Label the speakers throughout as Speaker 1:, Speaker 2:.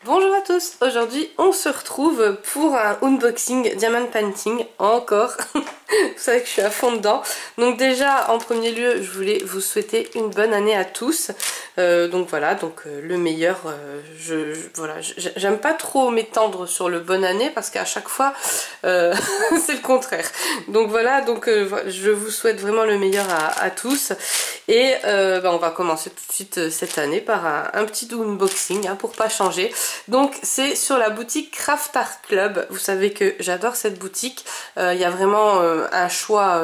Speaker 1: Bonjour à tous, aujourd'hui on se retrouve pour un unboxing Diamond Painting, encore, vous savez que je suis à fond dedans. Donc déjà en premier lieu je voulais vous souhaiter une bonne année à tous, donc voilà, le meilleur, voilà, j'aime pas trop m'étendre sur le bonne année parce qu'à chaque fois c'est le contraire. Donc voilà, je vous souhaite vraiment le meilleur à tous et on va commencer tout de suite cette année par un petit unboxing pour pas changer. Donc c'est sur la boutique Craft Art Club. Vous savez que j'adore cette boutique. Il y a vraiment un choix,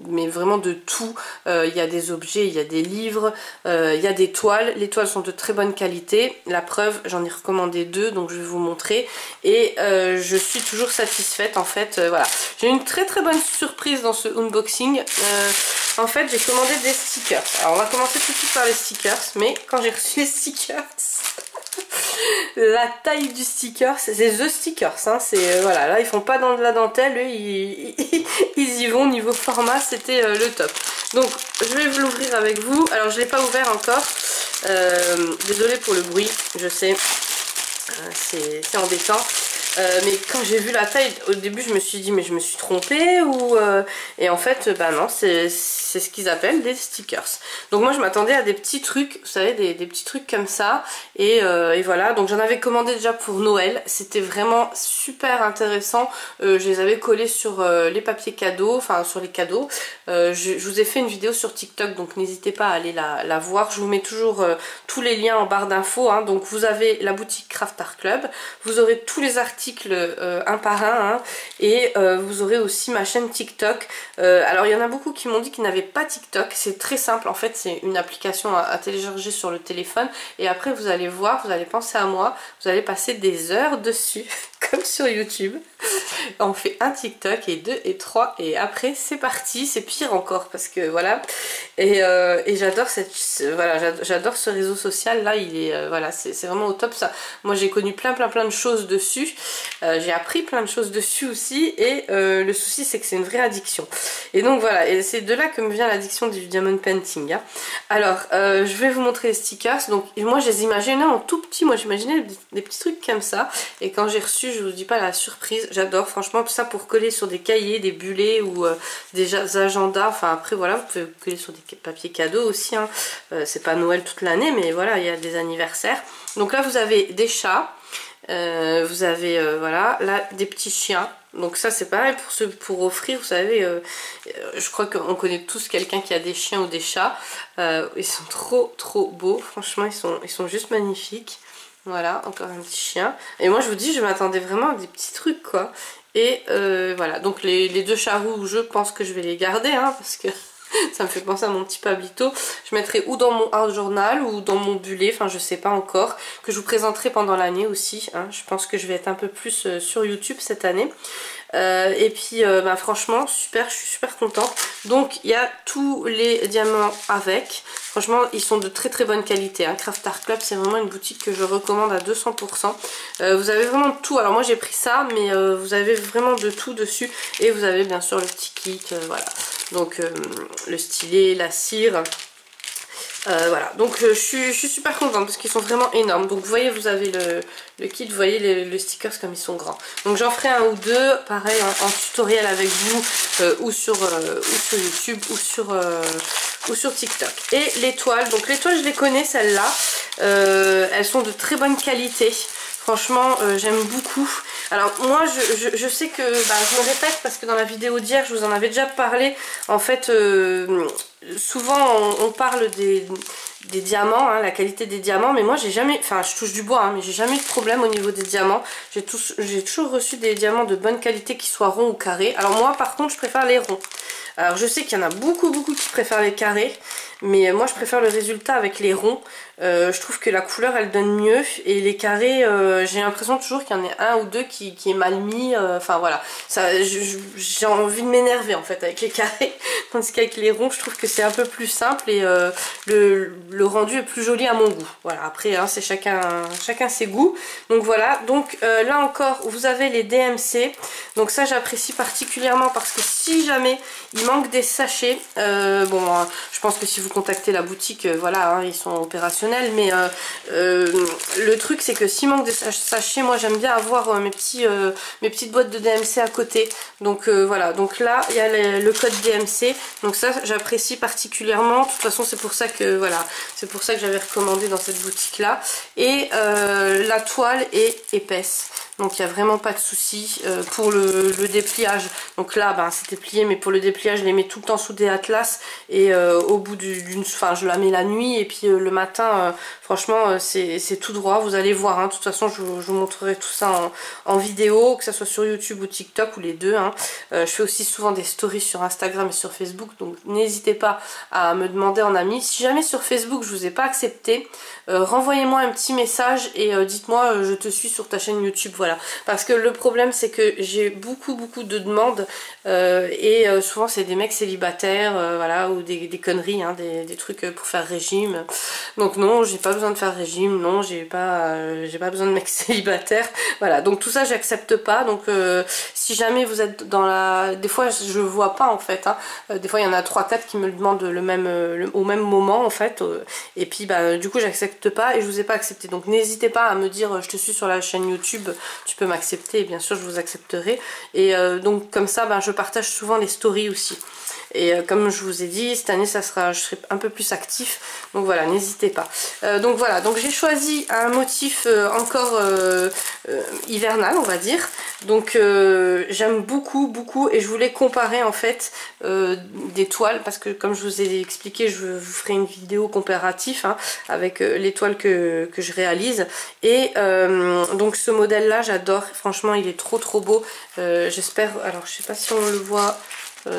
Speaker 1: mais vraiment de tout. Il y a des objets, il y a des livres, il y a des toiles. Les toiles sont de très bonne qualité. La preuve, j'en ai recommandé 2, donc je vais vous montrer. Et je suis toujours satisfaite en fait. Voilà. J'ai une très bonne surprise dans ce unboxing. En fait, j'ai commandé des stickers. Alors on va commencer tout de suite par les stickers, mais quand j'ai reçu les stickers... La taille du sticker, c'est The Stickers, hein, voilà, là ils font pas dans de la dentelle, eux, ils y vont niveau format, c'était le top. Donc je vais vous l'ouvrir avec vous. Alors je l'ai pas ouvert encore, désolée pour le bruit, je sais, c'est embêtant. Mais quand j'ai vu la taille, au début je me suis dit mais je me suis trompée et en fait bah non, c'est ce qu'ils appellent des stickers. Donc moi je m'attendais à des petits trucs, vous savez, des petits trucs comme ça et voilà. Donc j'en avais commandé déjà pour Noël, c'était vraiment super intéressant. Je les avais collés sur les papiers cadeaux, enfin sur les cadeaux. Je vous ai fait une vidéo sur TikTok, donc n'hésitez pas à aller la voir. Je vous mets toujours tous les liens en barre d'infos, hein. Donc vous avez la boutique Craft Art Club, vous aurez tous les articles un par un, hein, et vous aurez aussi ma chaîne TikTok. Alors il y en a beaucoup qui m'ont dit qu'ils n'avaient pas TikTok. C'est très simple en fait, c'est une application à télécharger sur le téléphone et après vous allez voir, vous allez penser à moi, vous allez passer des heures dessus comme sur YouTube. On fait un TikTok et 2 et 3 et après c'est parti, c'est pire encore parce que voilà. Et j'adore j'adore ce réseau social là, il est voilà, c'est vraiment au top ça. Moi j'ai connu plein de choses dessus, j'ai appris plein de choses dessus aussi et le souci c'est que c'est une vraie addiction. Et donc voilà, et c'est de là que me vient l'addiction du diamond painting, hein. Alors je vais vous montrer les stickers. Donc moi je les imaginais en tout petit, moi j'imaginais des petits trucs comme ça et quand j'ai reçu, je vous dis pas la surprise, j'adore franchement ça pour coller sur des cahiers, des bullets ou des agendas. Enfin après voilà, vous pouvez coller sur des papiers cadeaux aussi, hein. C'est pas Noël toute l'année mais voilà, il y a des anniversaires. Donc là vous avez des chats, vous avez voilà là des petits chiens. Donc ça c'est pareil pour offrir, vous savez, je crois qu'on connaît tous quelqu'un qui a des chiens ou des chats. Ils sont trop beaux, franchement ils sont juste magnifiques. Voilà, encore un petit chien. Et moi je vous dis, je m'attendais vraiment à des petits trucs quoi. Et voilà, donc les 2 chats rouges, je pense que je vais les garder, hein, parce que ça me fait penser à mon petit Pablito. Je mettrai ou dans mon art journal ou dans mon bullet, enfin je sais pas encore, que je vous présenterai pendant l'année aussi, hein. Je pense que je vais être un peu plus sur YouTube cette année. Et puis bah, franchement super, je suis super contente. Donc il y a tous les diamants avec. Franchement ils sont de très bonne qualité, hein. Craft Art Club c'est vraiment une boutique que je recommande à 200%. Vous avez vraiment de tout. Alors moi j'ai pris ça mais vous avez vraiment de tout dessus. Et vous avez bien sûr le petit kit, voilà. Donc le stylet, la cire. Voilà, donc je suis super contente parce qu'ils sont vraiment énormes. Donc vous voyez, vous avez le kit, vous voyez les stickers comme ils sont grands. Donc j'en ferai 1 ou 2, pareil en tutoriel avec vous, ou sur YouTube ou sur TikTok. Et les toiles, donc les toiles je les connais celles-là, elles sont de très bonne qualité. Franchement j'aime beaucoup. Alors moi je sais que je me répète parce que dans la vidéo d'hier je vous en avais déjà parlé. En fait souvent on parle des diamants, hein, la qualité des diamants, mais moi j'ai jamais, enfin je touche du bois, hein, mais j'ai jamais eu de problème au niveau des diamants. J'ai toujours reçu des diamants de bonne qualité, qui soient ronds ou carrés. Alors moi par contre je préfère les ronds. Alors je sais qu'il y en a beaucoup qui préfèrent les carrés, mais moi je préfère le résultat avec les ronds. Je trouve que la couleur elle donne mieux, et les carrés j'ai l'impression toujours qu'il y en a 1 ou 2 qui est mal mis, enfin voilà, j'ai envie de m'énerver en fait avec les carrés, tandis qu'avec les ronds je trouve que c'est un peu plus simple et le rendu est plus joli à mon goût. Voilà, après hein, c'est chacun ses goûts. Donc voilà, donc là encore vous avez les DMC, donc ça j'apprécie particulièrement parce que si jamais il manque des sachets, bon je pense que si vous contacté la boutique, voilà, hein, ils sont opérationnels, mais le truc c'est que s'il manque des sachets, moi j'aime bien avoir mes petites boîtes de DMC à côté. Donc voilà, donc là il y a le code DMC, donc ça j'apprécie particulièrement. De toute façon c'est pour ça que voilà, c'est pour ça que j'avais recommandé dans cette boutique là. Et la toile est épaisse, donc il n'y a vraiment pas de souci pour le dépliage. Donc là ben, c'était plié, mais pour le dépliage je les mets tout le temps sous des atlas, et au bout enfin je la mets la nuit, et puis le matin franchement c'est tout droit. Vous allez voir, hein. De toute façon je vous montrerai tout ça en vidéo, que ce soit sur YouTube ou TikTok ou les deux, hein. Je fais aussi souvent des stories sur Instagram et sur Facebook, donc n'hésitez pas à me demander en ami. Si jamais sur Facebook je vous ai pas accepté, renvoyez-moi un petit message et dites-moi je te suis sur ta chaîne YouTube, voilà. Parce que le problème c'est que j'ai beaucoup de demandes et souvent c'est des mecs célibataires, voilà, ou des conneries, hein, des trucs pour faire régime. Donc non, j'ai pas besoin de faire régime, non, j'ai pas besoin de mecs célibataires, voilà. Donc tout ça j'accepte pas. Donc si jamais vous êtes dans la... Des fois je vois pas en fait, hein. Des fois il y en a 3-4 qui me le demandent au même moment en fait, et puis bah du coup j'accepte pas, et je vous ai pas accepté. Donc n'hésitez pas à me dire je te suis sur la chaîne YouTube, tu peux m'accepter, et bien sûr je vous accepterai. Et donc comme ça bah, je partage souvent les stories aussi. Et comme je vous ai dit, cette année je serai un peu plus actif, donc voilà, n'hésitez pas. Donc voilà, donc j'ai choisi un motif encore hivernal on va dire. Donc j'aime beaucoup, et je voulais comparer en fait des toiles, parce que comme je vous ai expliqué, je vous ferai une vidéo comparative, hein, avec les toiles que je réalise. Et donc ce modèle là j'adore, franchement il est trop beau. J'espère, alors je sais pas si on le voit.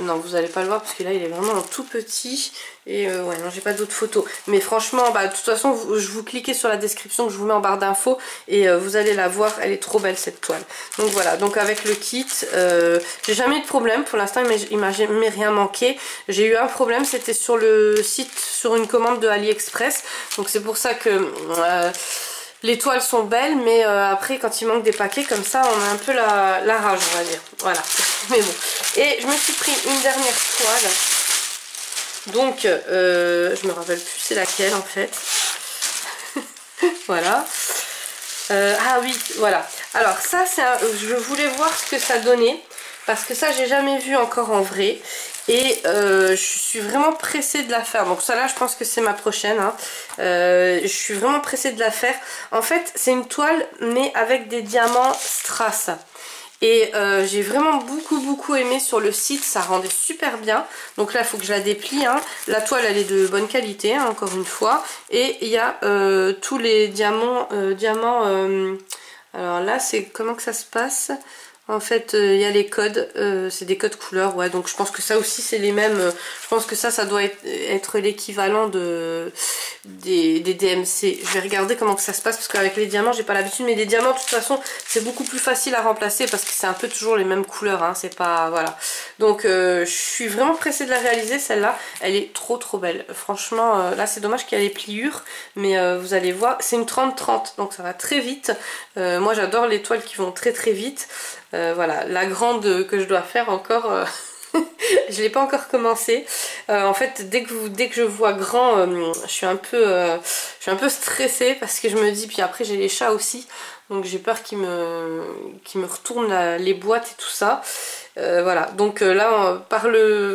Speaker 1: Non, vous allez pas le voir parce que là il est vraiment tout petit, et ouais, non, j'ai pas d'autres photos, mais franchement bah de toute façon je vous cliquez sur la description que je vous mets en barre d'infos, et vous allez la voir, elle est trop belle cette toile. Donc voilà, donc avec le kit j'ai jamais eu de problème pour l'instant, il m'a jamais rien manqué. J'ai eu un problème, c'était sur le site, sur une commande de AliExpress, donc c'est pour ça que les toiles sont belles, mais après quand il manque des paquets comme ça, on a un peu la rage on va dire, voilà. Mais bon, et je me suis pris une dernière toile, donc je me rappelle plus c'est laquelle en fait. Voilà. Ah oui, voilà. Alors ça c'est je voulais voir ce que ça donnait, parce que ça j'ai jamais vu encore en vrai. Et je suis vraiment pressée de la faire. Donc ça là je pense que c'est ma prochaine, hein. Je suis vraiment pressée de la faire. En fait c'est une toile mais avec des diamants strass. Et j'ai vraiment beaucoup aimé sur le site, ça rendait super bien. Donc là il faut que je la déplie, hein. La toile elle est de bonne qualité, hein, encore une fois. Et il y a tous les diamants, alors là c'est comment que ça se passe? En fait il y a les codes, c'est des codes couleurs, ouais, donc je pense que ça aussi c'est les mêmes. Je pense que ça doit être l'équivalent des DMC. Je vais regarder comment que ça se passe, parce qu'avec les diamants j'ai pas l'habitude, mais les diamants de toute façon c'est beaucoup plus facile à remplacer, parce que c'est un peu toujours les mêmes couleurs, hein, c'est pas... voilà. Donc je suis vraiment pressée de la réaliser celle-là, elle est trop belle. Franchement là c'est dommage qu'il y a les pliures, mais vous allez voir, c'est une 30-30, donc ça va très vite. Moi j'adore les toiles qui vont très vite. Voilà, la grande que je dois faire encore, je l'ai pas encore commencé. En fait, dès que je vois grand, je suis un peu stressée, parce que je me dis, puis après j'ai les chats aussi, donc j'ai peur qu'ils me retournent les boîtes et tout ça. Voilà, donc là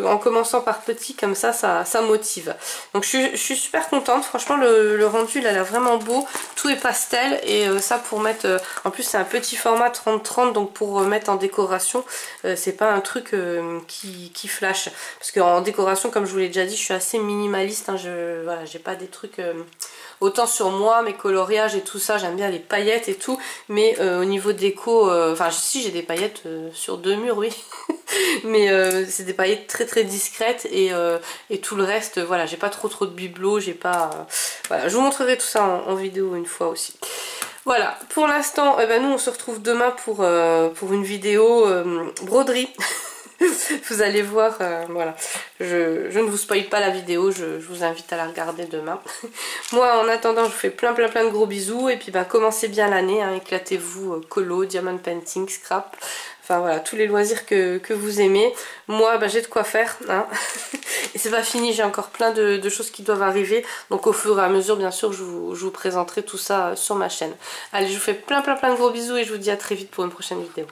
Speaker 1: en commençant par petit comme ça motive. Donc je suis super contente, franchement le rendu il a l'air vraiment beau, tout est pastel, et ça pour mettre, en plus c'est un petit format 30-30, donc pour mettre en décoration, c'est pas un truc qui flash, parce qu'en décoration comme je vous l'ai déjà dit je suis assez minimaliste, hein, voilà, j'ai pas des trucs... Autant sur moi, mes coloriages et tout ça, j'aime bien les paillettes et tout, mais au niveau déco, enfin si j'ai des paillettes sur 2 murs, oui, mais c'est des paillettes très discrètes, et tout le reste, voilà, j'ai pas trop de bibelots, j'ai pas... voilà, je vous montrerai tout ça en vidéo une fois aussi. Voilà, pour l'instant, nous on se retrouve demain pour une vidéo broderie. Vous allez voir, voilà, je ne vous spoil pas la vidéo, je vous invite à la regarder demain. Moi en attendant je vous fais plein de gros bisous, et puis commencez bien l'année, hein, éclatez-vous, colo, diamond painting, scrap, enfin voilà, tous les loisirs que vous aimez. Moi bah, j'ai de quoi faire hein. Et c'est pas fini, j'ai encore plein de choses qui doivent arriver, donc au fur et à mesure bien sûr je vous présenterai tout ça sur ma chaîne. Allez, je vous fais plein de gros bisous et je vous dis à très vite pour une prochaine vidéo.